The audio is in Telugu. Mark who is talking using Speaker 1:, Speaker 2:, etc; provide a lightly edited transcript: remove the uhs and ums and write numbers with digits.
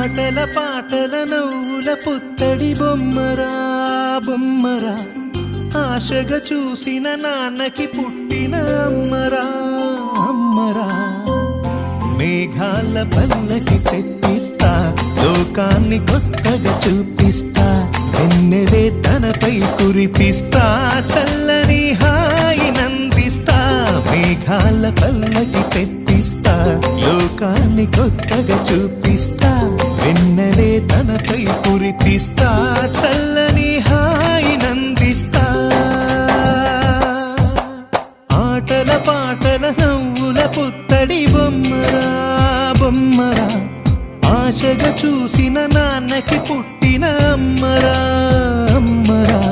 Speaker 1: ఆటల పాటల నవ్వుల పుత్తడి బొమ్మరా బొమ్మరా, ఆశగా చూసిన నాన్నకి పుట్టిన అమ్మరా అమ్మరా. మేఘాల పల్లకి తెప్పిస్తా, లోకాన్ని కొత్తగా చూపిస్తా, వెన్నెలే తనపై కురిపిస్తా, చల్లని హాయి నందిస్తా. మేఘాల పల్లకి తెప్పిస్తా, లోకాన్ని కొత్తగా చూపిస్తా, వెన్నెలే తనపై కురిపిస్తా, చల్లని హాయి నందిస్తా. ఆటల పాటల నవ్వుల పుత్తడి బొమ్మరా బొమ్మరా, ఆశగా చూసిన నాన్నకి పుట్టిన అమ్మరా అమ్మరా.